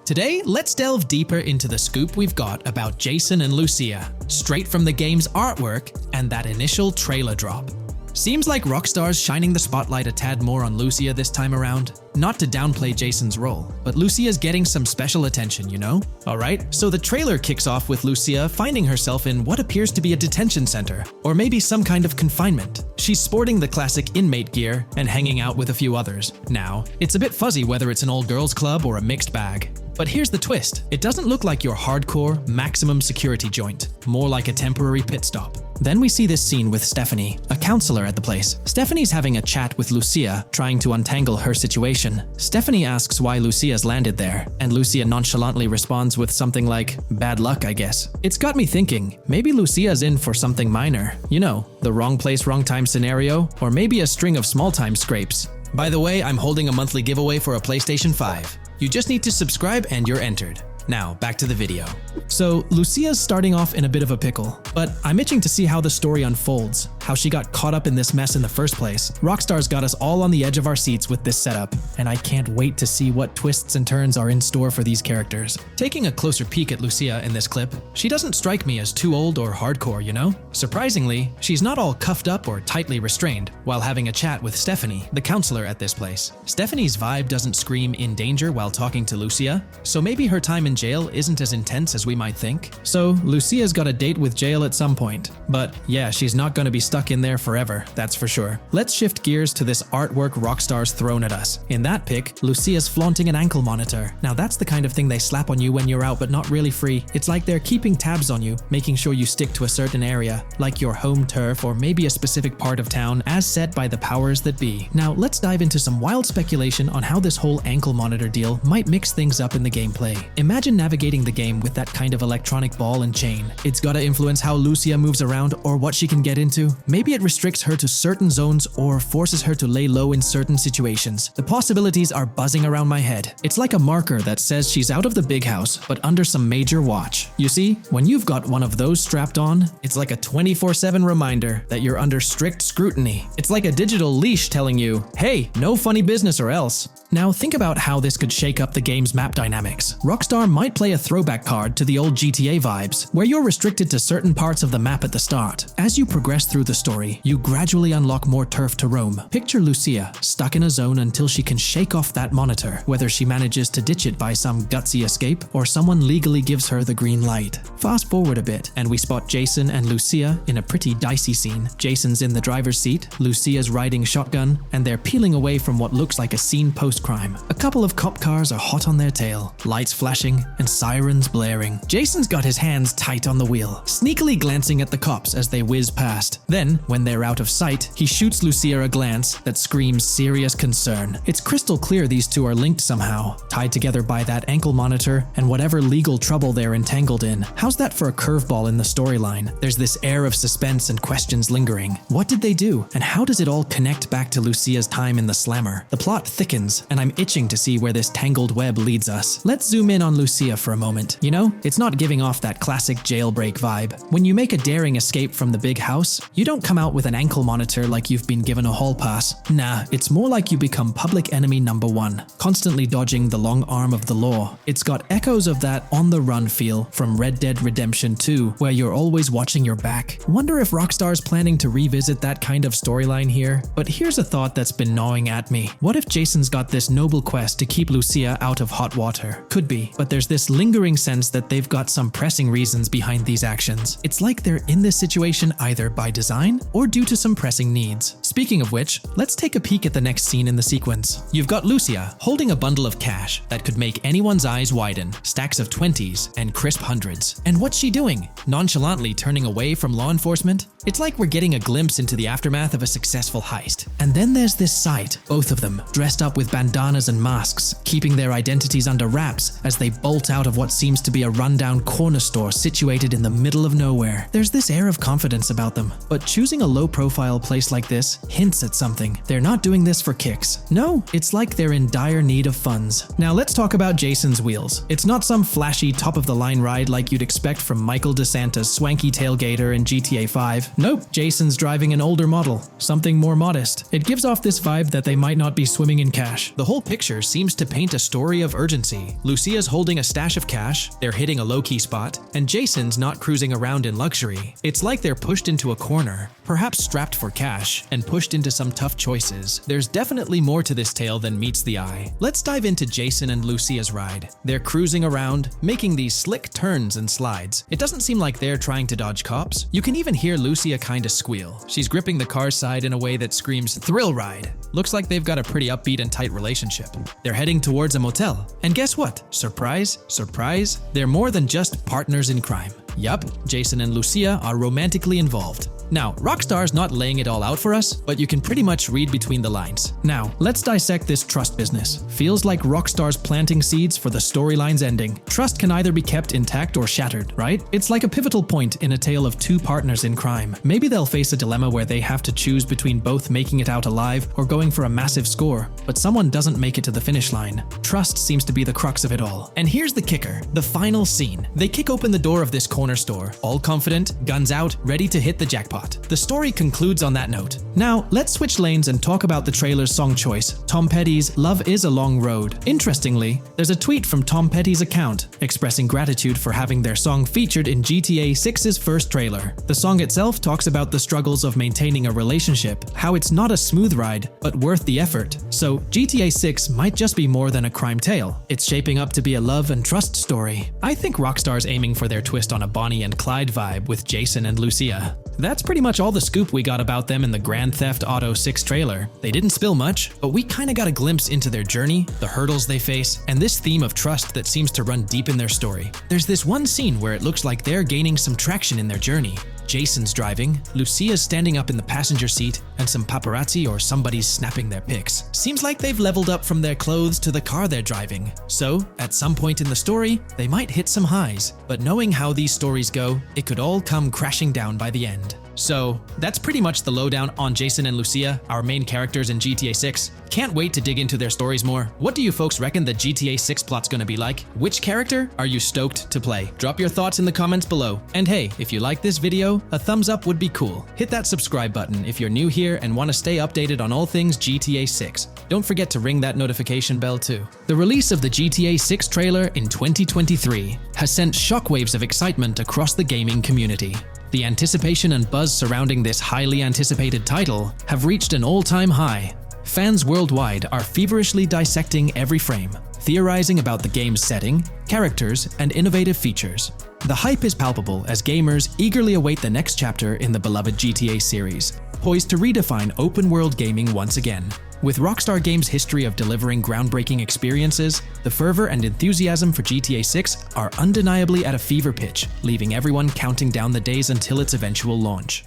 Today, let's delve deeper into the scoop we've got about Jason and Lucia, straight from the game's artwork and that initial trailer drop. Seems like Rockstar's shining the spotlight a tad more on Lucia this time around. Not to downplay Jason's role, but Lucia's getting some special attention, you know? Alright, so the trailer kicks off with Lucia finding herself in what appears to be a detention center, or maybe some kind of confinement. She's sporting the classic inmate gear and hanging out with a few others. Now, it's a bit fuzzy whether it's an all-girls club or a mixed bag. But here's the twist. It doesn't look like your hardcore, maximum security joint, more like a temporary pit stop. Then we see this scene with Stephanie, a counselor at the place. Stephanie's having a chat with Lucia, trying to untangle her situation. Stephanie asks why Lucia's landed there, and Lucia nonchalantly responds with something like, "Bad luck, I guess." It's got me thinking, maybe Lucia's in for something minor. You know, the wrong place, wrong time scenario, or maybe a string of small-time scrapes. By the way, I'm holding a monthly giveaway for a PlayStation 5. You just need to subscribe and you're entered. Now, back to the video. So, Lucia's starting off in a bit of a pickle, but I'm itching to see how the story unfolds, how she got caught up in this mess in the first place. Rockstar's got us all on the edge of our seats with this setup, and I can't wait to see what twists and turns are in store for these characters. Taking a closer peek at Lucia in this clip, she doesn't strike me as too old or hardcore, you know? Surprisingly, she's not all cuffed up or tightly restrained while having a chat with Stephanie, the counselor at this place. Stephanie's vibe doesn't scream in danger while talking to Lucia, so maybe her time in jail isn't as intense as we might think. So, Lucia's got a date with jail at some point. But yeah, she's not going to be stuck in there forever, that's for sure. Let's shift gears to this artwork Rockstar's thrown at us. In that pic, Lucia's flaunting an ankle monitor. Now that's the kind of thing they slap on you when you're out but not really free. It's like they're keeping tabs on you, making sure you stick to a certain area, like your home turf or maybe a specific part of town as set by the powers that be. Now let's dive into some wild speculation on how this whole ankle monitor deal might mix things up in the gameplay. Imagine navigating the game with that kind of electronic ball and chain. It's gotta influence how Lucia moves around or what she can get into. Maybe it restricts her to certain zones or forces her to lay low in certain situations. The possibilities are buzzing around my head. It's like a marker that says she's out of the big house, but under some major watch. You see, when you've got one of those strapped on, it's like a 24/7 reminder that you're under strict scrutiny. It's like a digital leash telling you, hey, no funny business or else. Now think about how this could shake up the game's map dynamics. Rockstar might play a throwback card to the old GTA vibes, where you're restricted to certain parts of the map at the start. As you progress through the story, you gradually unlock more turf to roam. Picture Lucia stuck in a zone until she can shake off that monitor, whether she manages to ditch it by some gutsy escape or someone legally gives her the green light. Fast forward a bit, and we spot Jason and Lucia in a pretty dicey scene. Jason's in the driver's seat, Lucia's riding shotgun, and they're peeling away from what looks like a scene post-crime. A couple of cop cars are hot on their tail, lights flashing and sirens blaring. Jason's got his hands tight on the wheel, sneakily glancing at the cops as they whiz past. Then, when they're out of sight, he shoots Lucia a glance that screams serious concern. It's crystal clear these two are linked somehow, tied together by that ankle monitor and whatever legal trouble they're entangled in. How's that for a curveball in the storyline? There's this air of suspense and questions lingering. What did they do, and how does it all connect back to Lucia's time in the slammer? The plot thickens, and I'm itching to see where this tangled web leads us. Let's zoom in on Lucia for a moment. You know, it's not giving off that classic jailbreak vibe. When you make a daring escape from the big house, you don't come out with an ankle monitor like you've been given a hall pass. Nah, it's more like you become public enemy number one, constantly dodging the long arm of the law. It's got echoes of that on-the-run feel from Red Dead Redemption 2, where you're always watching your back. Wonder if Rockstar's planning to revisit that kind of storyline here? But here's a thought that's been gnawing at me. What if Jason's got this noble quest to keep Lucia out of hot water? Could be, but there's this lingering sense that they've got some pressing reasons behind these actions. It's like they're in this situation either by design or due to some pressing needs. Speaking of which, let's take a peek at the next scene in the sequence. You've got Lucia holding a bundle of cash that could make anyone's eyes widen, stacks of 20s and crisp hundreds. And what's she doing? Nonchalantly turning away from law enforcement? It's like we're getting a glimpse into the aftermath of a successful heist. And then there's this sight, both of them, dressed up with bandanas and masks, keeping their identities under wraps as they bolt out of what seems to be a rundown corner store situated in the middle of nowhere. There's this air of confidence about them, but choosing a low-profile place like this hints at something. They're not doing this for kicks. No, it's like they're in dire need of funds. Now let's talk about Jason's wheels. It's not some flashy top-of-the-line ride like you'd expect from Michael DeSanta's swanky tailgater in GTA 5. Nope, Jason's driving an older model, something more modest. It gives off this vibe that they might not be swimming in cash. The whole picture seems to paint a story of urgency. Lucia's holding a stash of cash, they're hitting a low-key spot, and Jason's not cruising around in luxury. It's like they're pushed into a corner, perhaps strapped for cash, and pushed into some tough choices. There's definitely more to this tale than meets the eye. Let's dive into Jason and Lucia's ride. They're cruising around, making these slick turns and slides. It doesn't seem like they're trying to dodge cops. You can even hear Lucia kinda squeal. She's gripping the car's side in a way that screams thrill ride. Looks like they've got a pretty upbeat and tight relationship. They're heading towards a motel. And guess what? Surprise, surprise, they're more than just partners in crime. Yup, Jason and Lucia are romantically involved. Now, Rockstar's not laying it all out for us, but you can pretty much read between the lines. Now, let's dissect this trust business. Feels like Rockstar's planting seeds for the storyline's ending. Trust can either be kept intact or shattered, right? It's like a pivotal point in a tale of two partners in crime. Maybe they'll face a dilemma where they have to choose between both making it out alive or going for a massive score, but someone doesn't make it to the finish line. Trust seems to be the crux of it all. And here's the kicker, the final scene. They kick open the door of this corner store, all confident, guns out, ready to hit the jackpot. The story concludes on that note. Now, let's switch lanes and talk about the trailer's song choice, Tom Petty's Love Is a Long Road. Interestingly, there's a tweet from Tom Petty's account expressing gratitude for having their song featured in GTA 6's first trailer. The song itself talks about the struggles of maintaining a relationship, how it's not a smooth ride, but worth the effort. So, GTA 6 might just be more than a crime tale. It's shaping up to be a love and trust story. I think Rockstar's aiming for their twist on a Bonnie and Clyde vibe with Jason and Lucia. That's pretty much all the scoop we got about them in the Grand Theft Auto 6 trailer. They didn't spill much, but we kinda got a glimpse into their journey, the hurdles they face, and this theme of trust that seems to run deep in their story. There's this one scene where it looks like they're gaining some traction in their journey. Jason's driving, Lucia's standing up in the passenger seat, and some paparazzi or somebody's snapping their pics. Seems like they've leveled up from their clothes to the car they're driving. So, at some point in the story, they might hit some highs. But knowing how these stories go, it could all come crashing down by the end. So, that's pretty much the lowdown on Jason and Lucia, our main characters in GTA 6. Can't wait to dig into their stories more. What do you folks reckon the GTA 6 plot's gonna be like? Which character are you stoked to play? Drop your thoughts in the comments below. And hey, if you like this video, a thumbs up would be cool. Hit that subscribe button if you're new here and want to stay updated on all things GTA 6. Don't forget to ring that notification bell too. The release of the GTA 6 trailer in 2023 has sent shockwaves of excitement across the gaming community. The anticipation and buzz surrounding this highly anticipated title have reached an all-time high. Fans worldwide are feverishly dissecting every frame, theorizing about the game's setting, characters, and innovative features. The hype is palpable as gamers eagerly await the next chapter in the beloved GTA series, poised to redefine open-world gaming once again. With Rockstar Games' history of delivering groundbreaking experiences, the fervor and enthusiasm for GTA 6 are undeniably at a fever pitch, leaving everyone counting down the days until its eventual launch.